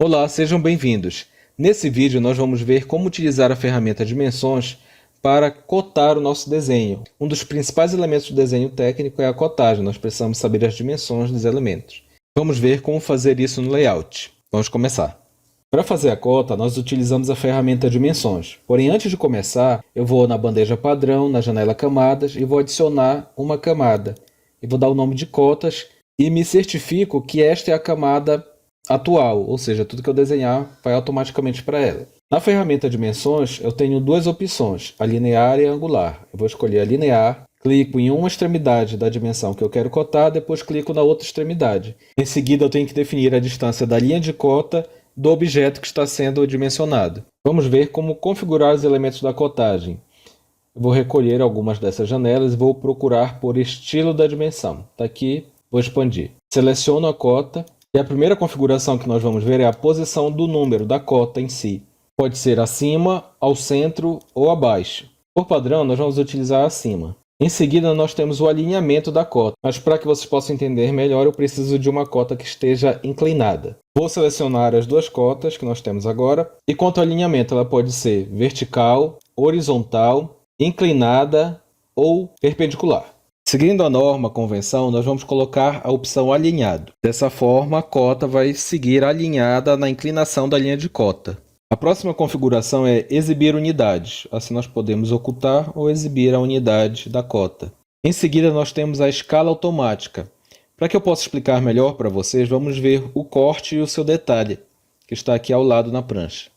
Olá, sejam bem-vindos. Nesse vídeo nós vamos ver como utilizar a ferramenta Dimensões para cotar o nosso desenho. Um dos principais elementos do desenho técnico é a cotagem, nós precisamos saber as dimensões dos elementos. Vamos ver como fazer isso no layout. Vamos começar. Para fazer a cota, nós utilizamos a ferramenta Dimensões. Porém, antes de começar, eu vou na bandeja padrão, na janela Camadas, e vou adicionar uma camada. E vou dar o nome de cotas e me certifico que esta é a camada atual, ou seja, tudo que eu desenhar vai automaticamente para ela. Na ferramenta Dimensões, eu tenho duas opções, a linear e a angular. Eu vou escolher a linear, clico em uma extremidade da dimensão que eu quero cotar, depois clico na outra extremidade. Em seguida, eu tenho que definir a distância da linha de cota do objeto que está sendo dimensionado. Vamos ver como configurar os elementos da cotagem. Eu vou recolher algumas dessas janelas e vou procurar por estilo da dimensão. Está aqui, vou expandir. Seleciono a cota. E a primeira configuração que nós vamos ver é a posição do número da cota em si. Pode ser acima, ao centro ou abaixo. Por padrão, nós vamos utilizar acima. Em seguida, nós temos o alinhamento da cota. Mas para que vocês possam entender melhor, eu preciso de uma cota que esteja inclinada. Vou selecionar as duas cotas que nós temos agora. E quanto ao alinhamento, ela pode ser vertical, horizontal, inclinada ou perpendicular. Seguindo a norma, a convenção, nós vamos colocar a opção alinhado. Dessa forma, a cota vai seguir alinhada na inclinação da linha de cota. A próxima configuração é exibir unidades. Assim nós podemos ocultar ou exibir a unidade da cota. Em seguida, nós temos a escala automática. Para que eu possa explicar melhor para vocês, vamos ver o corte e o seu detalhe, que está aqui ao lado na prancha.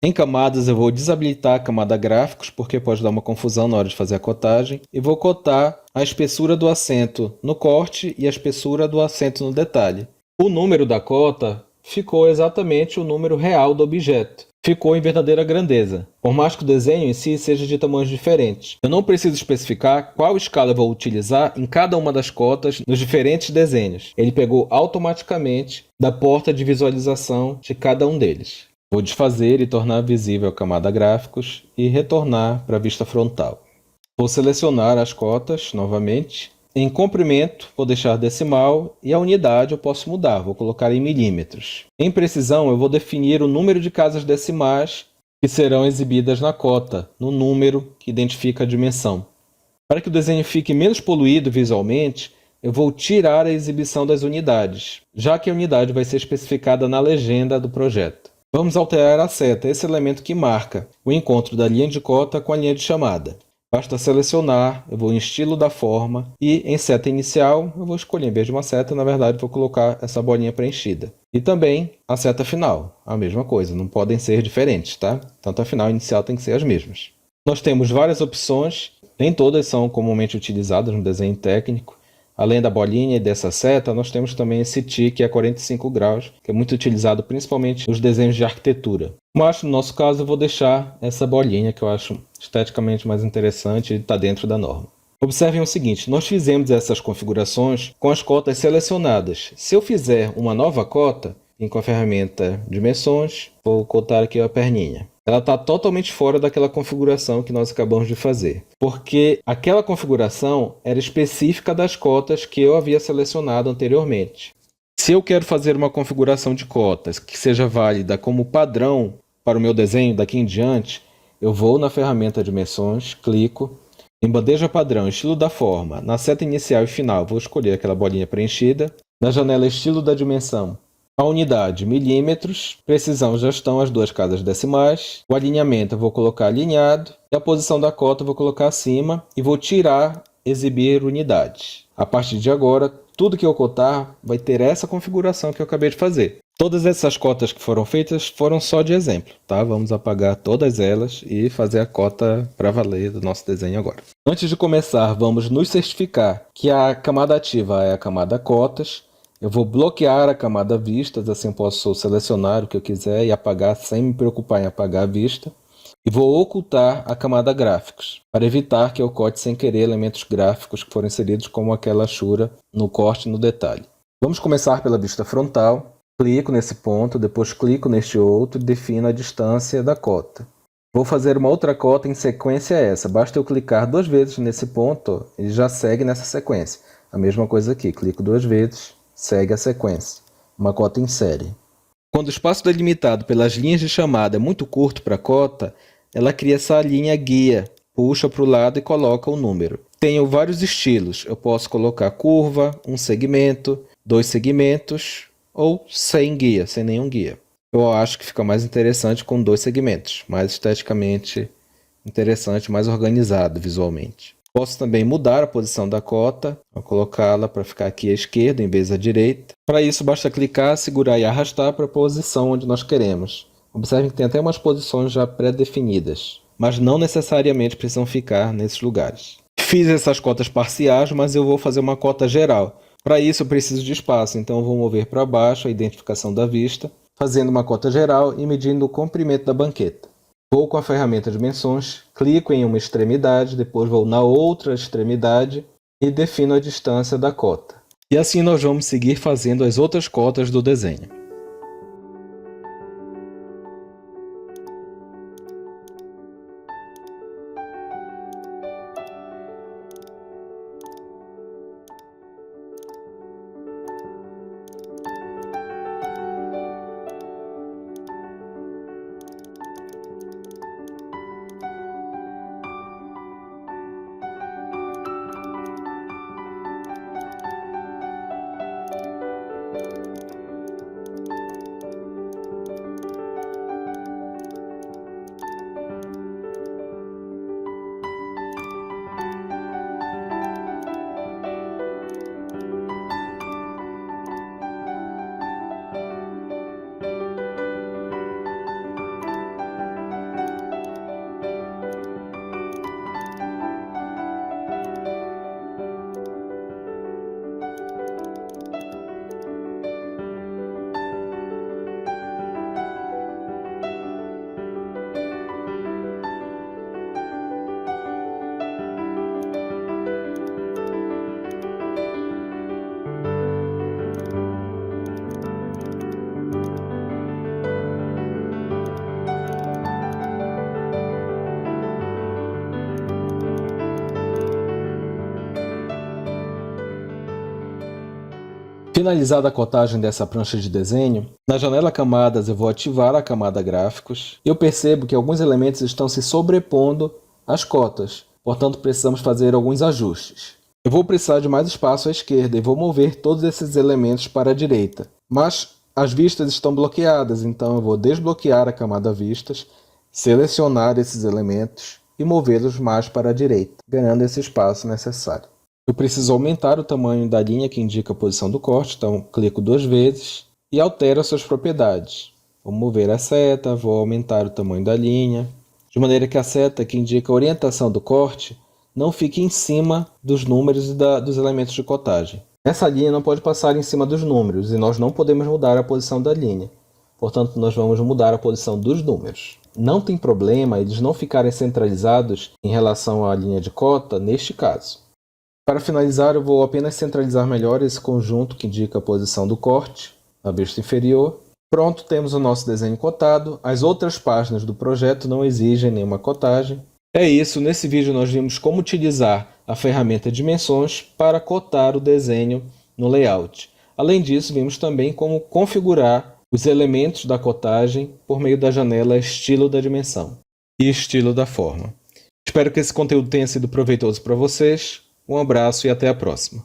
Em camadas eu vou desabilitar a camada gráficos, porque pode dar uma confusão na hora de fazer a cotagem. E vou cotar a espessura do acento no corte e a espessura do acento no detalhe. O número da cota ficou exatamente o número real do objeto. Ficou em verdadeira grandeza, por mais que o desenho em si seja de tamanhos diferentes. Eu não preciso especificar qual escala eu vou utilizar em cada uma das cotas nos diferentes desenhos. Ele pegou automaticamente da porta de visualização de cada um deles. Vou desfazer e tornar visível a camada gráficos e retornar para a vista frontal. Vou selecionar as cotas novamente. Em comprimento, vou deixar decimal e a unidade eu posso mudar, vou colocar em milímetros. Em precisão, eu vou definir o número de casas decimais que serão exibidas na cota, no número que identifica a dimensão. Para que o desenho fique menos poluído visualmente, eu vou tirar a exibição das unidades, já que a unidade vai ser especificada na legenda do projeto. Vamos alterar a seta, esse elemento que marca o encontro da linha de cota com a linha de chamada. Basta selecionar, eu vou em estilo da forma e em seta inicial eu vou escolher, em vez de uma seta, na verdade vou colocar essa bolinha preenchida. E também a seta final, a mesma coisa, não podem ser diferentes, tá? Tanto a final e a inicial tem que ser as mesmas. Nós temos várias opções, nem todas são comumente utilizadas no desenho técnico. Além da bolinha e dessa seta, nós temos também esse T, que é 45 graus, que é muito utilizado principalmente nos desenhos de arquitetura. Mas, no nosso caso, eu vou deixar essa bolinha, que eu acho esteticamente mais interessante e está dentro da norma. Observem o seguinte, nós fizemos essas configurações com as cotas selecionadas. Se eu fizer uma nova cota, vim com a ferramenta Dimensões, vou cotar aqui a perninha. Ela está totalmente fora daquela configuração que nós acabamos de fazer, porque aquela configuração era específica das cotas que eu havia selecionado anteriormente. Se eu quero fazer uma configuração de cotas que seja válida como padrão para o meu desenho daqui em diante, eu vou na ferramenta Dimensões, clico, em bandeja padrão, estilo da forma, na seta inicial e final vou escolher aquela bolinha preenchida, na janela estilo da dimensão, a unidade milímetros, precisão já estão as duas casas decimais, o alinhamento eu vou colocar alinhado, e a posição da cota eu vou colocar acima e vou tirar exibir unidades. A partir de agora, tudo que eu cotar vai ter essa configuração que eu acabei de fazer. Todas essas cotas que foram feitas foram só de exemplo, tá? Vamos apagar todas elas e fazer a cota para valer do nosso desenho agora. Antes de começar, vamos nos certificar que a camada ativa é a camada cotas. Eu vou bloquear a camada vistas, assim eu posso selecionar o que eu quiser e apagar sem me preocupar em apagar a vista. E vou ocultar a camada gráficos, para evitar que eu corte sem querer elementos gráficos que foram inseridos como aquela achura no corte e no detalhe. Vamos começar pela vista frontal. Clico nesse ponto, depois clico neste outro e defino a distância da cota. Vou fazer uma outra cota em sequência a essa. Basta eu clicar duas vezes nesse ponto, ele já segue nessa sequência. A mesma coisa aqui, clico duas vezes, segue a sequência. Uma cota em série. Quando o espaço delimitado pelas linhas de chamada é muito curto para a cota, ela cria essa linha guia, puxa para o lado e coloca o número. Tenho vários estilos, eu posso colocar curva, um segmento, 2 segmentos ou sem guia, sem nenhum guia. Eu acho que fica mais interessante com 2 segmentos, mais esteticamente interessante, mais organizado visualmente. Posso também mudar a posição da cota, vou colocá-la para ficar aqui à esquerda em vez da direita. Para isso basta clicar, segurar e arrastar para a posição onde nós queremos. Observem que tem até umas posições já pré-definidas, mas não necessariamente precisam ficar nesses lugares. Fiz essas cotas parciais, mas eu vou fazer uma cota geral. Para isso eu preciso de espaço, então eu vou mover para baixo a identificação da vista, fazendo uma cota geral e medindo o comprimento da banqueta. Vou com a ferramenta Dimensões, clico em uma extremidade, depois vou na outra extremidade e defino a distância da cota. E assim nós vamos seguir fazendo as outras cotas do desenho. Finalizada a cotagem dessa prancha de desenho, na janela Camadas eu vou ativar a camada Gráficos e eu percebo que alguns elementos estão se sobrepondo às cotas, portanto precisamos fazer alguns ajustes. Eu vou precisar de mais espaço à esquerda e vou mover todos esses elementos para a direita, mas as vistas estão bloqueadas, então eu vou desbloquear a camada Vistas, selecionar esses elementos e movê-los mais para a direita, ganhando esse espaço necessário. Eu preciso aumentar o tamanho da linha que indica a posição do corte, então clico 2 vezes e altero as suas propriedades. Vou mover a seta, vou aumentar o tamanho da linha, de maneira que a seta que indica a orientação do corte não fique em cima dos números e dos elementos de cotagem. Essa linha não pode passar em cima dos números e nós não podemos mudar a posição da linha. Portanto, nós vamos mudar a posição dos números. Não tem problema eles não ficarem centralizados em relação à linha de cota neste caso. Para finalizar, eu vou apenas centralizar melhor esse conjunto que indica a posição do corte, na vista inferior. Pronto, temos o nosso desenho cotado. As outras páginas do projeto não exigem nenhuma cotagem. É isso, nesse vídeo nós vimos como utilizar a ferramenta Dimensões para cotar o desenho no layout. Além disso, vimos também como configurar os elementos da cotagem por meio da janela Estilo da Dimensão e Estilo da Forma. Espero que esse conteúdo tenha sido proveitoso para vocês. Um abraço e até a próxima.